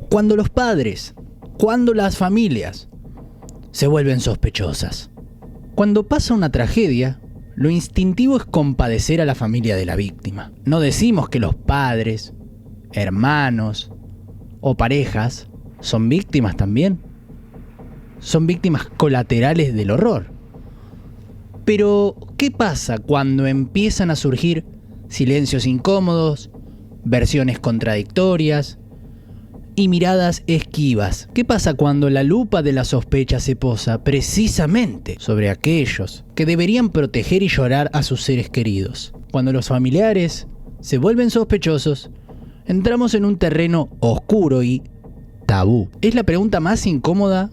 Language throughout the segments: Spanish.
Cuando los padres, cuando las familias se vuelven sospechosas. Cuando pasa una tragedia, lo instintivo es compadecer a la familia de la víctima. No decimos que los padres, hermanos o parejas son víctimas también. Son víctimas colaterales del horror. Pero, ¿qué pasa cuando empiezan a surgir silencios incómodos, versiones contradictorias y miradas esquivas? ¿Qué pasa cuando la lupa de la sospecha se posa precisamente sobre aquellos que deberían proteger y llorar a sus seres queridos? Cuando los familiares se vuelven sospechosos, entramos en un terreno oscuro y tabú. Es la pregunta más incómoda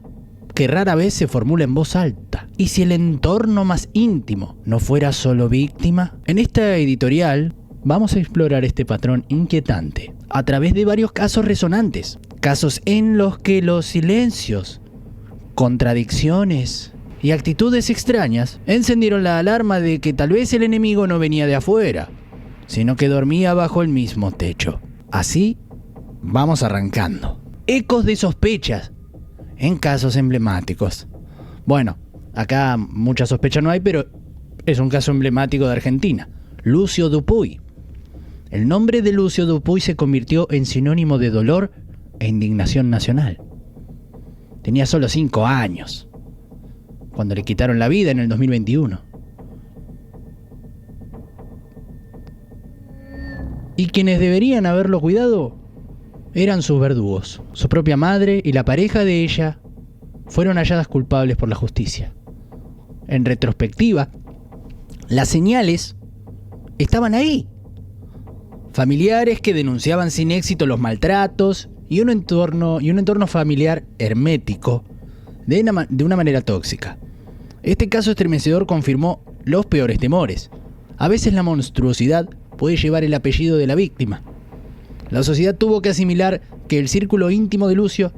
que rara vez se formula en voz alta. ¿Y si el entorno más íntimo no fuera solo víctima? En esta editorial vamos a explorar este patrón inquietante a través de varios casos resonantes. Casos en los que los silencios, contradicciones y actitudes extrañas encendieron la alarma de que tal vez el enemigo no venía de afuera, sino que dormía bajo el mismo techo. Así vamos arrancando. Ecos de sospechas en casos emblemáticos. Bueno, acá mucha sospecha no hay, pero es un caso emblemático de Argentina. Lucio Dupuy. El nombre de Lucio Dupuy se convirtió en sinónimo de dolor e indignación nacional. Tenía solo 5 años cuando le quitaron la vida en el 2021. Y quienes deberían haberlo cuidado eran sus verdugos. Su propia madre y la pareja de ella fueron halladas culpables por la justicia. En retrospectiva, las señales estaban ahí. Familiares que denunciaban sin éxito los maltratos y un entorno familiar hermético de una manera tóxica. Este caso estremecedor confirmó los peores temores. A veces la monstruosidad puede llevar el apellido de la víctima. La sociedad tuvo que asimilar que el círculo íntimo de Lucio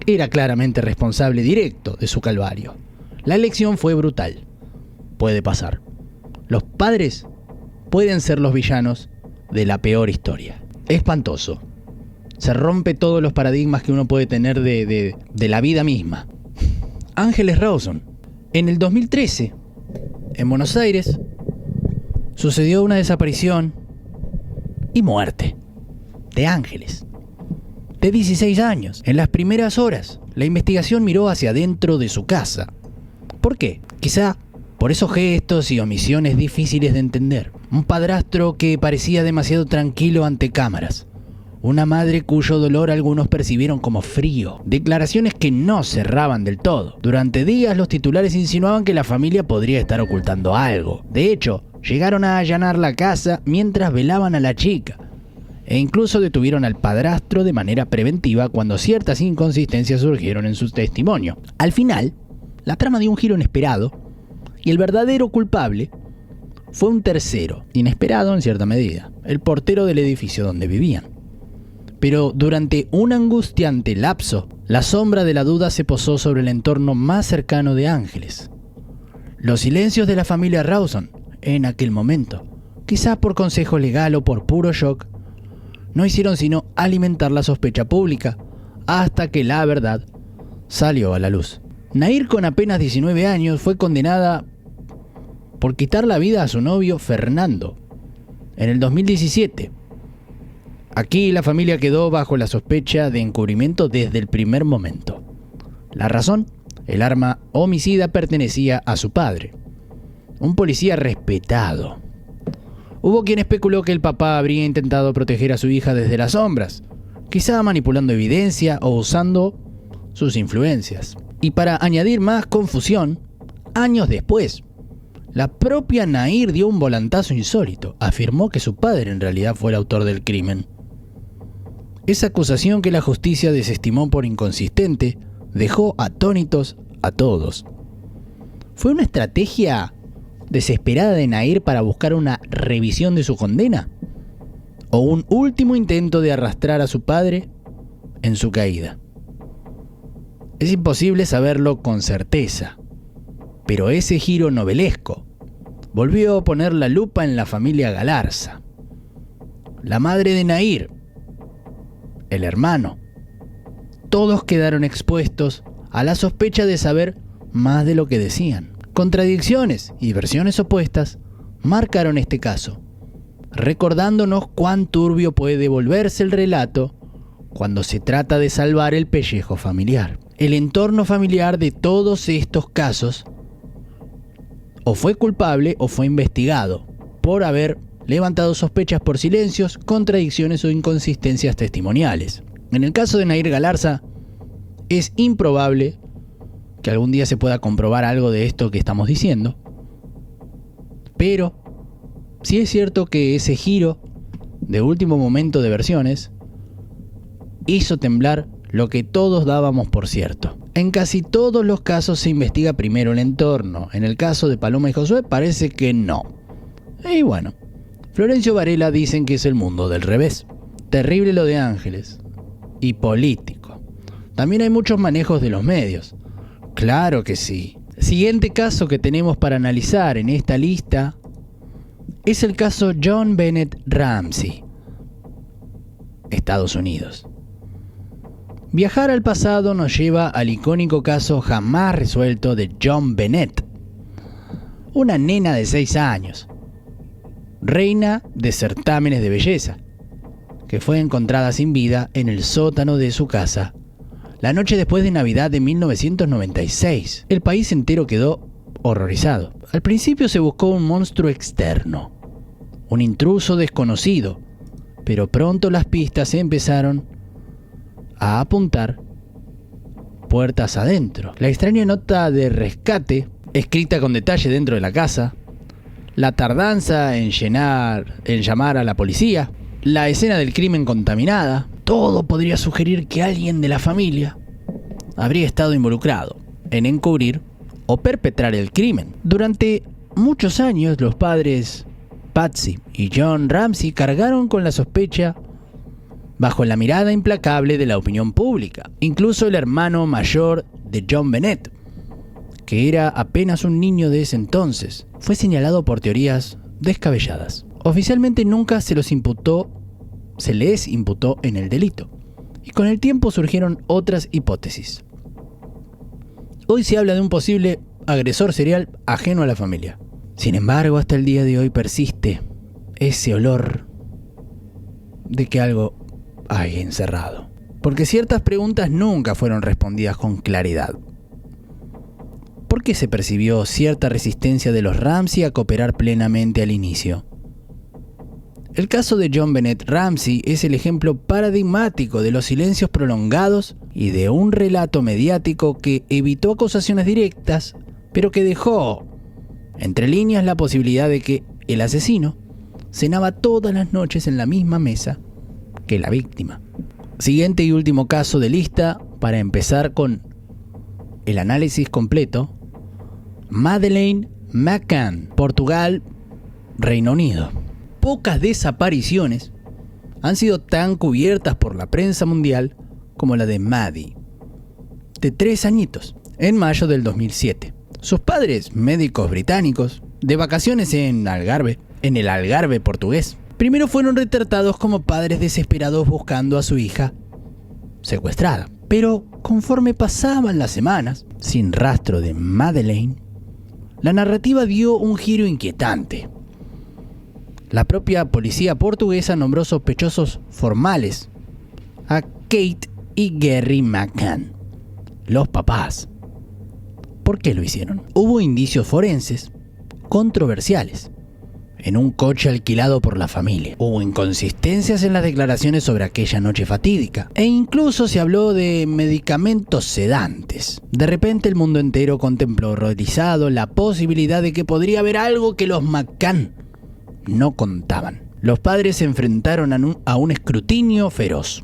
era claramente responsable directo de su calvario. La elección fue brutal. Puede pasar. Los padres pueden ser los villanos de la peor historia. Espantoso. Se rompe todos los paradigmas que uno puede tener de la vida misma. Ángeles Rawson. En el 2013, en Buenos Aires, sucedió una desaparición y muerte de Ángeles, de 16 años. En las primeras horas, la investigación miró hacia adentro de su casa. ¿Por qué? Quizá por esos gestos y omisiones difíciles de entender. Un padrastro que parecía demasiado tranquilo ante cámaras. Una madre cuyo dolor algunos percibieron como frío. Declaraciones que no cerraban del todo. Durante días los titulares insinuaban que la familia podría estar ocultando algo. De hecho, llegaron a allanar la casa mientras velaban a la chica. E incluso detuvieron al padrastro de manera preventiva cuando ciertas inconsistencias surgieron en su testimonio. Al final, la trama dio un giro inesperado y el verdadero culpable fue un tercero, inesperado en cierta medida, el portero del edificio donde vivían. Pero durante un angustiante lapso, la sombra de la duda se posó sobre el entorno más cercano de Ángeles. Los silencios de la familia Rawson, en aquel momento, quizá por consejo legal o por puro shock, no hicieron sino alimentar la sospecha pública hasta que la verdad salió a la luz. Nair, con apenas 19 años, fue condenada por quitar la vida a su novio Fernando en el 2017. Aquí la familia quedó bajo la sospecha de encubrimiento desde el primer momento. La razón: el arma homicida pertenecía a su padre, un policía respetado. Hubo quien especuló que el papá habría intentado proteger a su hija desde las sombras, quizá manipulando evidencia o usando sus influencias. Y para añadir más confusión, años después, la propia Nair dio un volantazo insólito. Afirmó que su padre en realidad fue el autor del crimen. Esa acusación, que la justicia desestimó por inconsistente, dejó atónitos a todos. ¿Fue una estrategia desesperada de Nair para buscar una revisión de su condena? ¿O un último intento de arrastrar a su padre en su caída? Es imposible saberlo con certeza, pero ese giro novelesco volvió a poner la lupa en la familia Galarza. La madre de Nair, el hermano Todos quedaron expuestos a la sospecha de saber más de lo que decían. Contradicciones y versiones opuestas marcaron este caso, recordándonos cuán turbio puede volverse el relato cuando se trata de salvar el pellejo familiar. El entorno familiar de todos estos casos o fue culpable o fue investigado por haber levantado sospechas por silencios, contradicciones o inconsistencias testimoniales. En el caso de Nair Galarza, es improbable que algún día se pueda comprobar algo de esto que estamos diciendo, pero sí es cierto que ese giro de último momento de versiones hizo temblar lo que todos dábamos por cierto. En casi todos los casos se investiga primero el entorno. En el caso de Paloma y Josué parece que no. Y bueno, Florencio Varela dicen que es el mundo del revés. Terrible lo de Ángeles. Y político. También hay muchos manejos de los medios. Claro que sí. Siguiente caso que tenemos para analizar en esta lista es el caso John Bennett Ramsey, Estados Unidos. Viajar al pasado nos lleva al icónico caso jamás resuelto de John Bennett, una nena de 6 años, reina de certámenes de belleza, que fue encontrada sin vida en el sótano de su casa la noche después de Navidad de 1996. El país entero quedó horrorizado. Al principio se buscó un monstruo externo, un intruso desconocido, pero pronto las pistas empezaron a apuntar puertas adentro. La extraña nota de rescate, escrita con detalle dentro de la casa, la tardanza en llamar a la policía, la escena del crimen contaminada, todo podría sugerir que alguien de la familia habría estado involucrado en encubrir o perpetrar el crimen. Durante muchos años los padres Patsy y John Ramsey cargaron con la sospecha bajo la mirada implacable de la opinión pública. Incluso el hermano mayor de John Bennett, que era apenas un niño de ese entonces, fue señalado por teorías descabelladas. Oficialmente nunca se les imputó en el delito, y con el tiempo surgieron otras hipótesis. Hoy se habla de un posible agresor serial ajeno a la familia. Sin embargo, hasta el día de hoy persiste ese olor de que algo hay encerrado, porque ciertas preguntas nunca fueron respondidas con claridad. ¿Por qué se percibió cierta resistencia de los Ramsey a cooperar plenamente al inicio? El caso de John Bennett Ramsey es el ejemplo paradigmático de los silencios prolongados y de un relato mediático que evitó acusaciones directas, pero que dejó entre líneas la posibilidad de que el asesino cenaba todas las noches en la misma mesa que la víctima. Siguiente y último caso de lista para empezar con el análisis completo: Madeleine McCann, Portugal, Reino Unido. Pocas desapariciones han sido tan cubiertas por la prensa mundial como la de Maddie, de 3 añitos, en mayo del 2007. Sus padres, médicos británicos, de vacaciones en el Algarve portugués, primero fueron retratados como padres desesperados buscando a su hija secuestrada. Pero conforme pasaban las semanas, sin rastro de Madeleine, la narrativa dio un giro inquietante. La propia policía portuguesa nombró sospechosos formales a Kate y Gary McCann, los papás. ¿Por qué lo hicieron? Hubo indicios forenses controversiales en un coche alquilado por la familia. Hubo inconsistencias en las declaraciones sobre aquella noche fatídica, e incluso se habló de medicamentos sedantes. De repente el mundo entero contempló horrorizado la posibilidad de que podría haber algo que los McCann no contaban. Los padres se enfrentaron a un escrutinio feroz.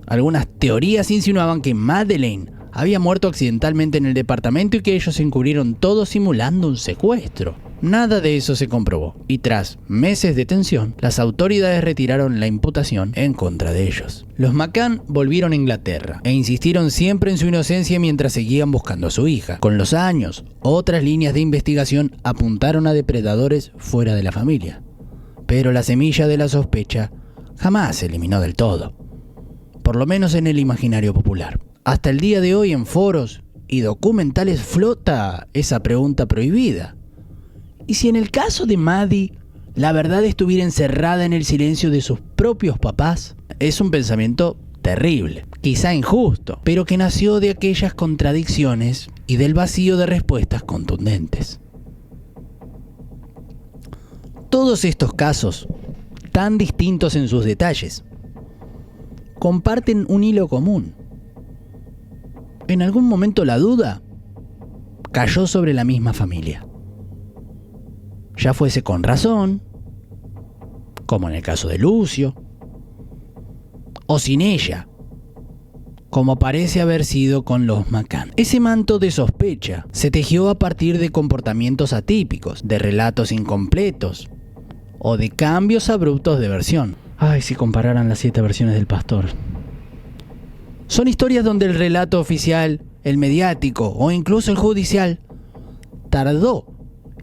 Algunas teorías insinuaban que Madeleine había muerto accidentalmente en el departamento y que ellos se encubrieron todo simulando un secuestro. Nada de eso se comprobó, y tras meses de tensión, las autoridades retiraron la imputación en contra de ellos. Los McCann volvieron a Inglaterra e insistieron siempre en su inocencia mientras seguían buscando a su hija. Con los años, otras líneas de investigación apuntaron a depredadores fuera de la familia, pero la semilla de la sospecha jamás se eliminó del todo, por lo menos en el imaginario popular. Hasta el día de hoy en foros y documentales flota esa pregunta prohibida. ¿Y si en el caso de Maddie la verdad estuviera encerrada en el silencio de sus propios papás? Es un pensamiento terrible, quizá injusto, pero que nació de aquellas contradicciones y del vacío de respuestas contundentes. Todos estos casos, tan distintos en sus detalles, comparten un hilo común. En algún momento la duda cayó sobre la misma familia. Ya fuese con razón, como en el caso de Lucio, o sin ella, como parece haber sido con los McCann. Ese manto de sospecha se tejió a partir de comportamientos atípicos, de relatos incompletos o de cambios abruptos de versión. Ay, si compararan las 7 versiones del pastor. Son historias donde el relato oficial, el mediático o incluso el judicial tardó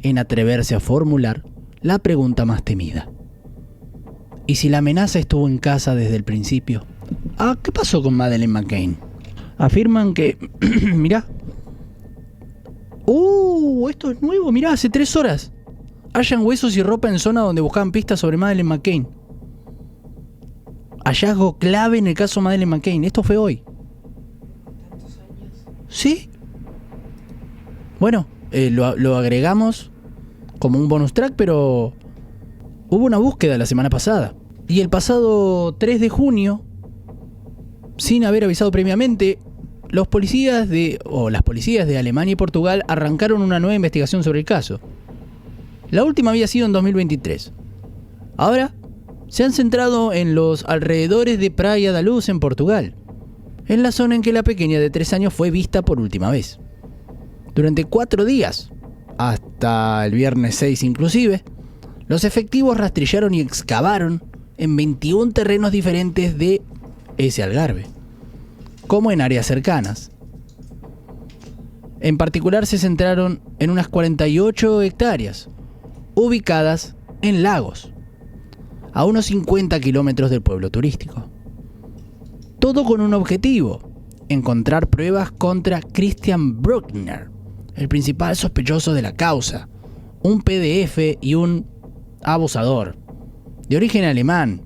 en atreverse a formular la pregunta más temida. ¿Y si la amenaza estuvo en casa desde el principio? ¿Qué pasó con Madeleine McCann? Afirman que... mirá. Esto es nuevo, mirá, hace 3 horas. Hallan huesos y ropa en zona donde buscaban pistas sobre Madeleine McCann. Hallazgo clave en el caso Madeleine McCann. Esto fue hoy. ¿Tantos años? Sí. Bueno, lo agregamos como un bonus track, pero hubo una búsqueda la semana pasada. Y el pasado 3 de junio, sin haber avisado previamente, las policías de Alemania y Portugal arrancaron una nueva investigación sobre el caso. La última había sido en 2023. Ahora se han centrado en los alrededores de Praia da Luz en Portugal, en la zona en que la pequeña de 3 años fue vista por última vez. Durante 4 días, hasta el viernes 6 inclusive, los efectivos rastrillaron y excavaron en 21 terrenos diferentes de ese Algarve, como en áreas cercanas. En particular se centraron en unas 48 hectáreas, ubicadas en lagos, a unos 50 kilómetros del pueblo turístico. Todo con un objetivo: encontrar pruebas contra Christian Bruckner, el principal sospechoso de la causa, un PDF y un abusador de origen alemán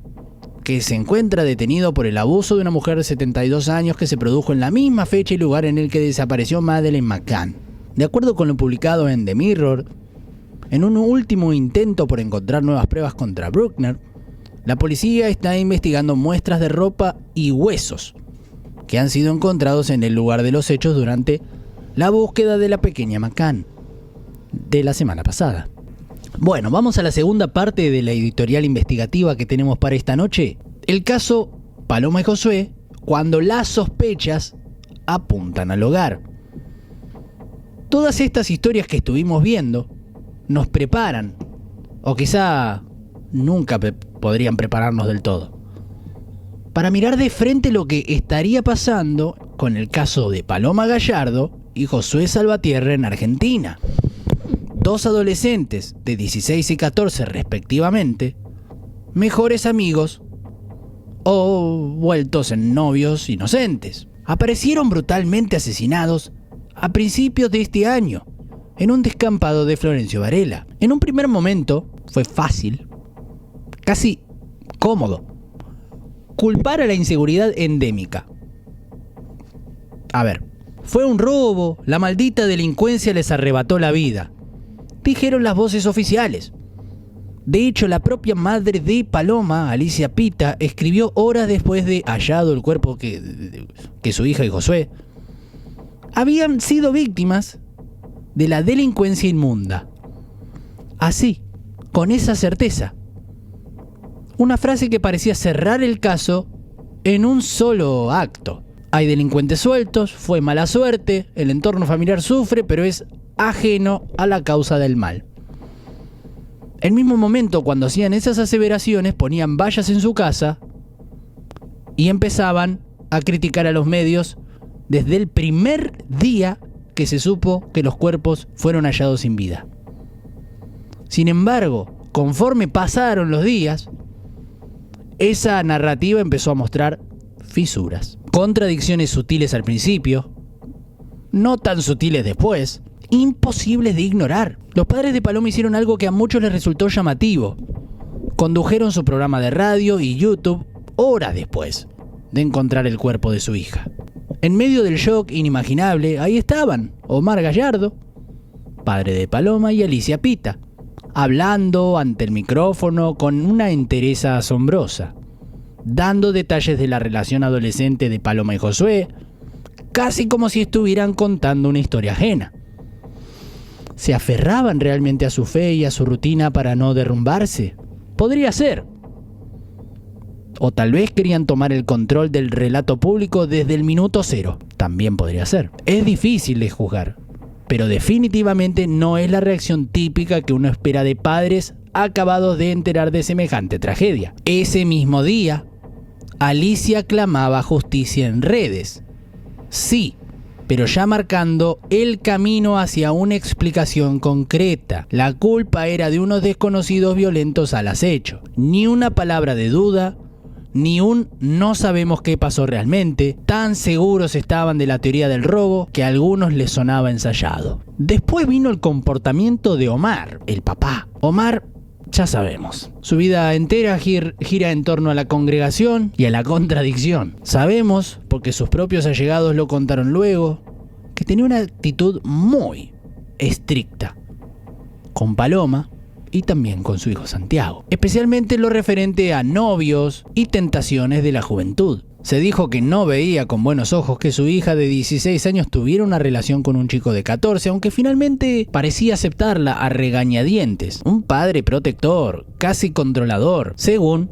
que se encuentra detenido por el abuso de una mujer de 72 años que se produjo en la misma fecha y lugar en el que desapareció Madeleine McCann. De acuerdo con lo publicado en The Mirror, en un último intento por encontrar nuevas pruebas contra Bruckner, la policía está investigando muestras de ropa y huesos que han sido encontrados en el lugar de los hechos durante la búsqueda de la pequeña McCann de la semana pasada. Bueno, vamos a la segunda parte de la editorial investigativa que tenemos para esta noche. El caso Paloma y Josué, cuando las sospechas apuntan al hogar. Todas estas historias que estuvimos viendo nos preparan, o quizá nunca podrían prepararnos del todo, para mirar de frente lo que estaría pasando con el caso de Paloma Gallardo y Josué Salvatierra en Argentina. 2 adolescentes de 16 y 14 respectivamente, mejores amigos o vueltos en novios inocentes, aparecieron brutalmente asesinados a principios de este año en un descampado de Florencio Varela. En un primer momento fue fácil, casi cómodo, culpar a la inseguridad endémica. A ver, fue un robo, la maldita delincuencia les arrebató la vida, dijeron las voces oficiales. De hecho, la propia madre de Paloma, Alicia Pita, escribió horas después de hallado el cuerpo que su hija y Josué habían sido víctimas de la delincuencia inmunda. Así, con esa certeza. Una frase que parecía cerrar el caso en un solo acto. Hay delincuentes sueltos, fue mala suerte, el entorno familiar sufre, pero es ajeno a la causa del mal. El mismo momento, cuando hacían esas aseveraciones, ponían vallas en su casa y empezaban a criticar a los medios desde el primer día que se supo que los cuerpos fueron hallados sin vida. Sin embargo, conforme pasaron los días, esa narrativa empezó a mostrar fisuras. Contradicciones sutiles al principio, no tan sutiles después, imposibles de ignorar. Los padres de Paloma hicieron algo que a muchos les resultó llamativo. Condujeron su programa de radio y YouTube horas después de encontrar el cuerpo de su hija. En medio del shock inimaginable, ahí estaban Omar Gallardo, padre de Paloma, y Alicia Pita, hablando ante el micrófono con una entereza asombrosa, dando detalles de la relación adolescente de Paloma y Josué, casi como si estuvieran contando una historia ajena. ¿Se aferraban realmente a su fe y a su rutina para no derrumbarse? Podría ser. O tal vez querían tomar el control del relato público desde el minuto cero. También podría ser. Es difícil de juzgar, pero definitivamente no es la reacción típica que uno espera de padres acabados de enterar de semejante tragedia. Ese mismo día, Alicia clamaba justicia en redes. Sí, pero ya marcando el camino hacia una explicación concreta. La culpa era de unos desconocidos violentos al acecho. Ni una palabra de duda, ni un no sabemos qué pasó realmente. Tan seguros estaban de la teoría del robo que a algunos les sonaba ensayado. Después vino el comportamiento de Omar, el papá. Omar, ya sabemos, su vida entera gira en torno a la congregación y a la contradicción. Sabemos, porque sus propios allegados lo contaron luego, que tenía una actitud muy estricta con Paloma y también con su hijo Santiago, especialmente en lo referente a novios y tentaciones de la juventud. Se dijo que no veía con buenos ojos que su hija de 16 años tuviera una relación con un chico de 14, aunque finalmente parecía aceptarla a regañadientes. Un padre protector, casi controlador, según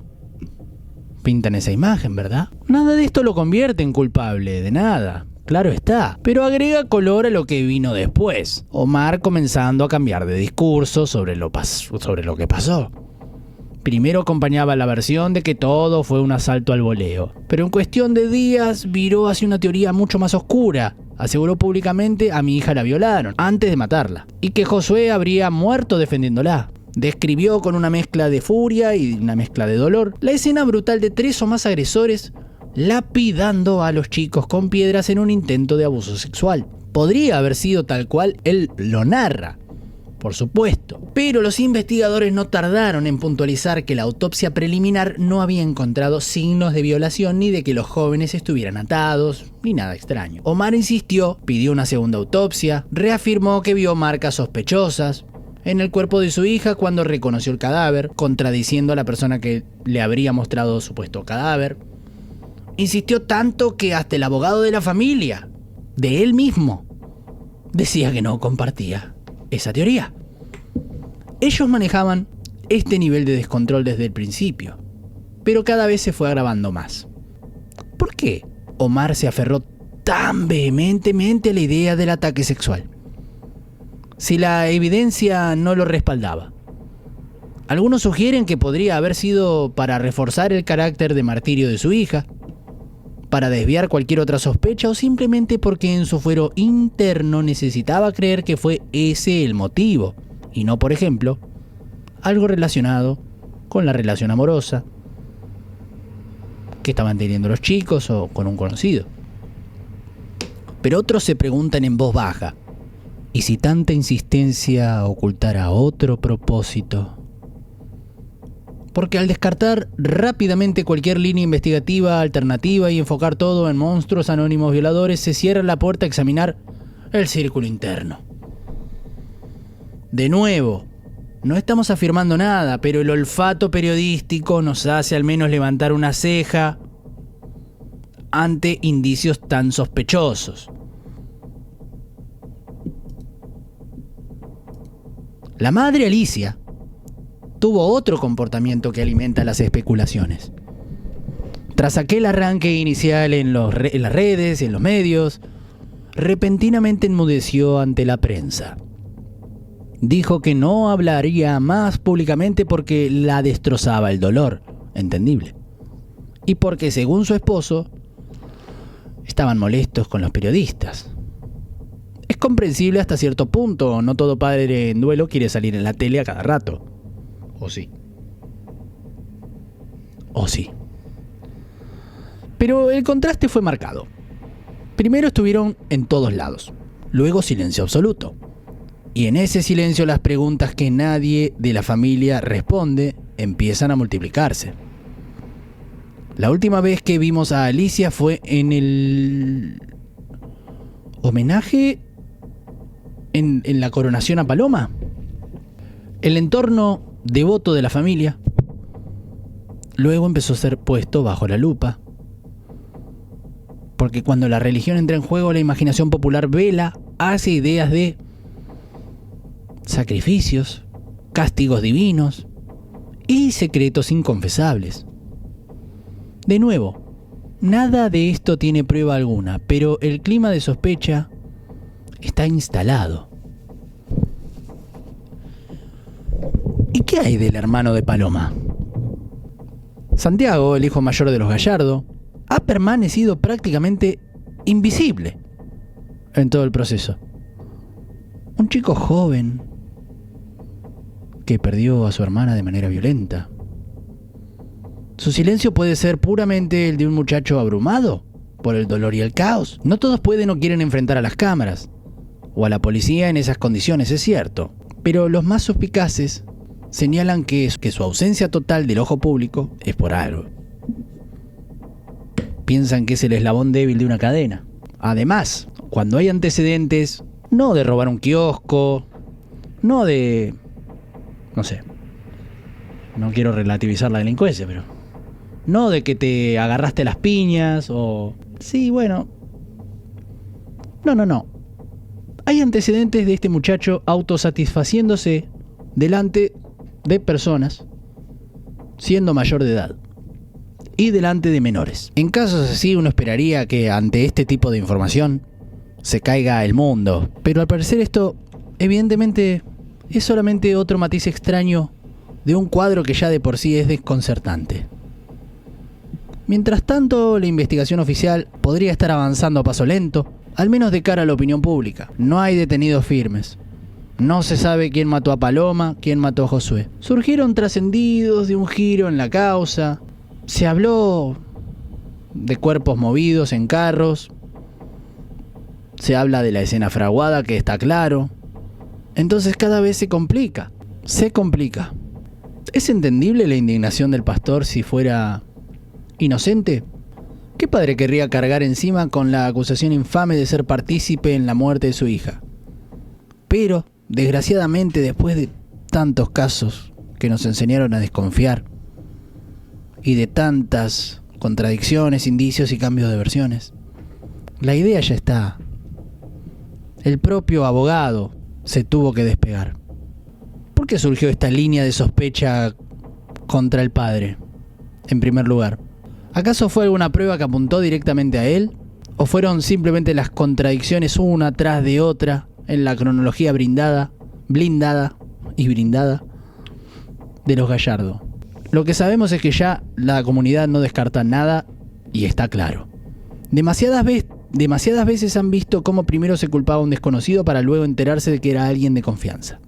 pintan esa imagen, ¿verdad? Nada de esto lo convierte en culpable, de nada. Claro está, pero agrega color a lo que vino después. Omar comenzando a cambiar de discurso sobre lo que pasó. Primero acompañaba la versión de que todo fue un asalto al voleo, pero en cuestión de días viró hacia una teoría mucho más oscura. Aseguró públicamente a mi hija la violaron antes de matarla y que Josué habría muerto defendiéndola. Describió con una mezcla de furia y una mezcla de dolor la escena brutal de 3 o más agresores lapidando a los chicos con piedras en un intento de abuso sexual. Podría haber sido tal cual él lo narra, por supuesto, pero los investigadores no tardaron en puntualizar que la autopsia preliminar no había encontrado signos de violación ni de que los jóvenes estuvieran atados, ni nada extraño. Omar insistió, pidió una segunda autopsia, reafirmó que vio marcas sospechosas en el cuerpo de su hija cuando reconoció el cadáver, contradiciendo a la persona que le habría mostrado supuesto cadáver. Insistió tanto que hasta el abogado de la familia, de él mismo, decía que no compartía esa teoría. Ellos manejaban este nivel de descontrol desde el principio, pero cada vez se fue agravando más. ¿Por qué Omar se aferró tan vehementemente a la idea del ataque sexual, si la evidencia no lo respaldaba? Algunos sugieren que podría haber sido para reforzar el carácter de martirio de su hija, para desviar cualquier otra sospecha o simplemente porque en su fuero interno necesitaba creer que fue ese el motivo y no, por ejemplo, algo relacionado con la relación amorosa que estaban teniendo los chicos o con un conocido. Pero otros se preguntan en voz baja, ¿y si tanta insistencia ocultara otro propósito? Porque al descartar rápidamente cualquier línea investigativa alternativa y enfocar todo en monstruos anónimos violadores, se cierra la puerta a examinar el círculo interno. De nuevo, no estamos afirmando nada, pero el olfato periodístico nos hace al menos levantar una ceja ante indicios tan sospechosos. La madre Alicia tuvo otro comportamiento que alimenta las especulaciones. Tras aquel arranque inicial en las redes, en los medios, repentinamente enmudeció ante la prensa. Dijo que no hablaría más públicamente porque la destrozaba el dolor, entendible. Y porque, según su esposo, estaban molestos con los periodistas. Es comprensible hasta cierto punto, no todo padre en duelo quiere salir en la tele a cada rato. ¿O sí? ¿O sí? Pero el contraste fue marcado. Primero estuvieron en todos lados, luego silencio absoluto. Y en ese silencio las preguntas que nadie de la familia responde empiezan a multiplicarse. La última vez que vimos a Alicia fue en el homenaje en la coronación a Paloma. El entorno devoto de la familia luego empezó a ser puesto bajo la lupa. Porque cuando la religión entra en juego, la imaginación popular vela hacia ideas de sacrificios, castigos divinos y secretos inconfesables. De nuevo, nada de esto tiene prueba alguna, pero el clima de sospecha está instalado. ¿Y qué hay del hermano de Paloma? Santiago, el hijo mayor de los Gallardo, ha permanecido prácticamente invisible en todo el proceso. Un chico joven que perdió a su hermana de manera violenta. Su silencio puede ser puramente el de un muchacho abrumado por el dolor y el caos. No todos pueden o quieren enfrentar a las cámaras o a la policía en esas condiciones, es cierto. Pero los más suspicaces señalan que su ausencia total del ojo público es por algo. Piensan que es el eslabón débil de una cadena. Además, cuando hay antecedentes, no de robar un kiosco, no de... no sé, no quiero relativizar la delincuencia, pero... no de que te agarraste las piñas o... sí, bueno... No. Hay antecedentes de este muchacho autosatisfaciéndose delante de personas siendo mayor de edad y delante de menores. En casos así uno esperaría que ante este tipo de información se caiga el mundo, pero al parecer esto evidentemente es solamente otro matiz extraño de un cuadro que ya de por sí es desconcertante. Mientras tanto, la investigación oficial podría estar avanzando a paso lento, al menos de cara a la opinión pública. No hay detenidos firmes. No se sabe quién mató a Paloma, quién mató a Josué. Surgieron trascendidos de un giro en la causa. Se habló de cuerpos movidos en carros. Se habla de la escena fraguada, que está claro. Entonces cada vez se complica. Se complica. ¿Es entendible la indignación del pastor si fuera inocente? ¿Qué padre querría cargar encima con la acusación infame de ser partícipe en la muerte de su hija? Pero, desgraciadamente, después de tantos casos que nos enseñaron a desconfiar y de tantas contradicciones, indicios y cambios de versiones, la idea ya está. El propio abogado se tuvo que despegar. ¿Por qué surgió esta línea de sospecha contra el padre, en primer lugar? ¿Acaso fue alguna prueba que apuntó directamente a él? ¿O fueron simplemente las contradicciones una tras de otra en la cronología blindada de los Gallardo? Lo que sabemos es que ya la comunidad no descarta nada y está claro. Demasiadas veces han visto cómo primero se culpaba a un desconocido para luego enterarse de que era alguien de confianza.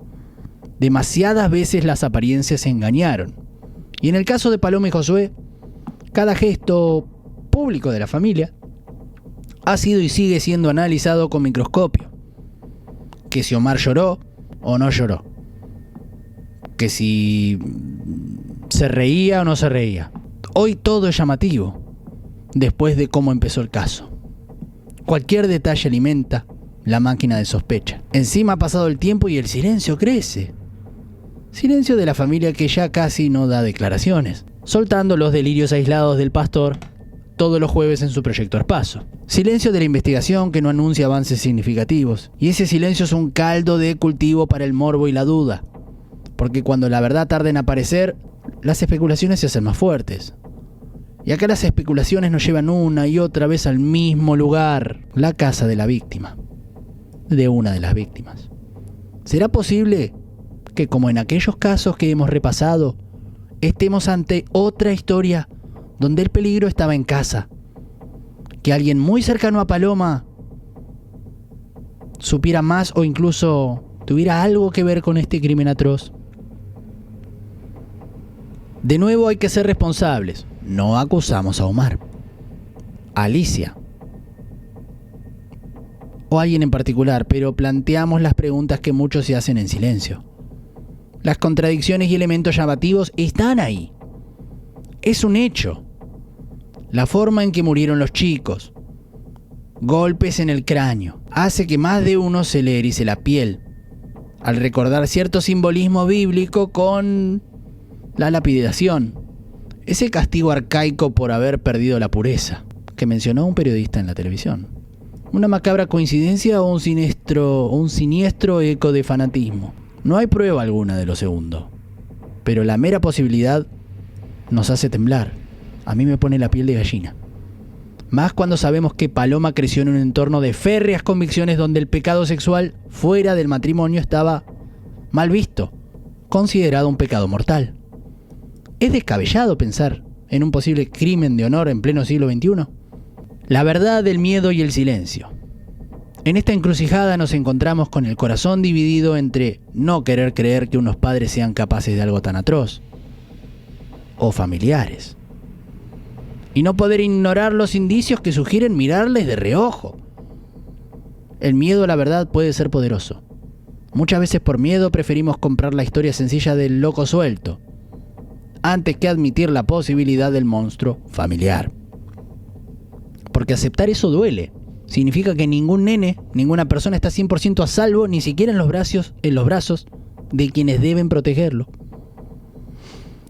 Demasiadas veces las apariencias se engañaron. Y en el caso de Paloma y Josué, cada gesto público de la familia ha sido y sigue siendo analizado con microscopio. Que si Omar lloró o no lloró. Que si se reía o no se reía. Hoy todo es llamativo, después de cómo empezó el caso. Cualquier detalle alimenta la máquina de sospecha. Encima ha pasado el tiempo y el silencio crece. Silencio de la familia que ya casi no da declaraciones, soltando los delirios aislados del pastor todos los jueves en su proyecto Arpazo. Silencio de la investigación que no anuncia avances significativos. Y ese silencio es un caldo de cultivo para el morbo y la duda. Porque cuando la verdad tarda en aparecer, las especulaciones se hacen más fuertes. Y acá las especulaciones nos llevan una y otra vez al mismo lugar, la casa de la víctima. De una de las víctimas. ¿Será posible que, como en aquellos casos que hemos repasado, estemos ante otra historia donde el peligro estaba en casa? Que alguien muy cercano a Paloma supiera más o incluso tuviera algo que ver con este crimen atroz. De nuevo hay que ser responsables. No acusamos a Omar. Alicia o alguien en particular, pero planteamos las preguntas que muchos se hacen en silencio. Las contradicciones y elementos llamativos están ahí. Es un hecho. La forma en que murieron los chicos, golpes en el cráneo, hace que más de uno se le erice la piel al recordar cierto simbolismo bíblico con la lapidación, ese castigo arcaico por haber perdido la pureza que mencionó un periodista en la televisión. ¿Una macabra coincidencia o un siniestro eco de fanatismo? No hay prueba alguna de lo segundo, pero la mera posibilidad nos hace temblar. A mí me pone la piel de gallina. Más cuando sabemos que Paloma creció en un entorno de férreas convicciones donde el pecado sexual fuera del matrimonio estaba mal visto, considerado un pecado mortal. ¿Es descabellado pensar en un posible crimen de honor en pleno siglo XXI? La verdad, el miedo y el silencio. En esta encrucijada nos encontramos con el corazón dividido entre no querer creer que unos padres sean capaces de algo tan atroz, o familiares, y no poder ignorar los indicios que sugieren mirarles de reojo. El miedo a la verdad puede ser poderoso. Muchas veces por miedo preferimos comprar la historia sencilla del loco suelto, antes que admitir la posibilidad del monstruo familiar. Porque aceptar eso duele. Significa que ningún nene, ninguna persona está 100% a salvo, ni siquiera en los brazos de quienes deben protegerlo.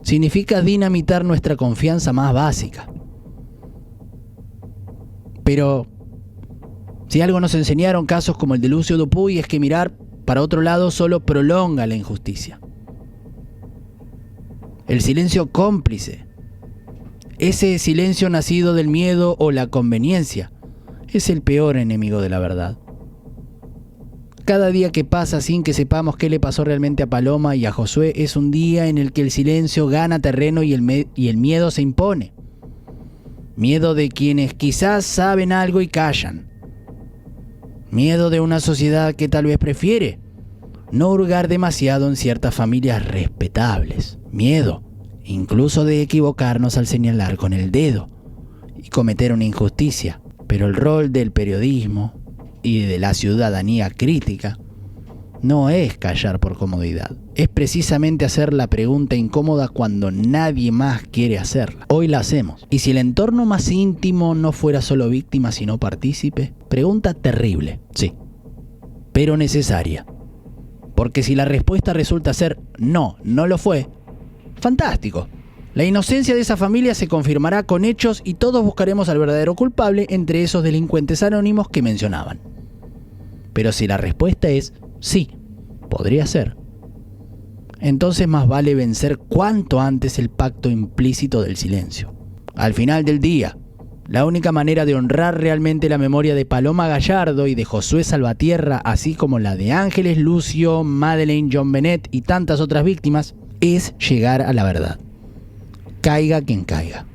Significa dinamitar nuestra confianza más básica. Pero si algo nos enseñaron casos como el de Lucio Dupuy es que mirar para otro lado solo prolonga la injusticia. El silencio cómplice, ese silencio nacido del miedo o la conveniencia, es el peor enemigo de la verdad. Cada día que pasa sin que sepamos qué le pasó realmente a Paloma y a Josué es un día en el que el silencio gana terreno y el miedo se impone. Miedo de quienes quizás saben algo y callan. Miedo de una sociedad que tal vez prefiere no hurgar demasiado en ciertas familias respetables. Miedo, incluso de equivocarnos al señalar con el dedo y cometer una injusticia. Pero el rol del periodismo y de la ciudadanía crítica no es callar por comodidad. Es precisamente hacer la pregunta incómoda cuando nadie más quiere hacerla. Hoy la hacemos. Y si el entorno más íntimo no fuera solo víctima sino partícipe, pregunta terrible, sí, pero necesaria. Porque si la respuesta resulta ser no, no lo fue, fantástico. La inocencia de esa familia se confirmará con hechos y todos buscaremos al verdadero culpable entre esos delincuentes anónimos que mencionaban. Pero si la respuesta es sí, podría ser, entonces más vale vencer cuanto antes el pacto implícito del silencio. Al final del día, la única manera de honrar realmente la memoria de Paloma Gallardo y de Josué Salvatierra, así como la de Ángeles Lucio, Madeleine John Bennett y tantas otras víctimas, es llegar a la verdad. Caiga quien caiga.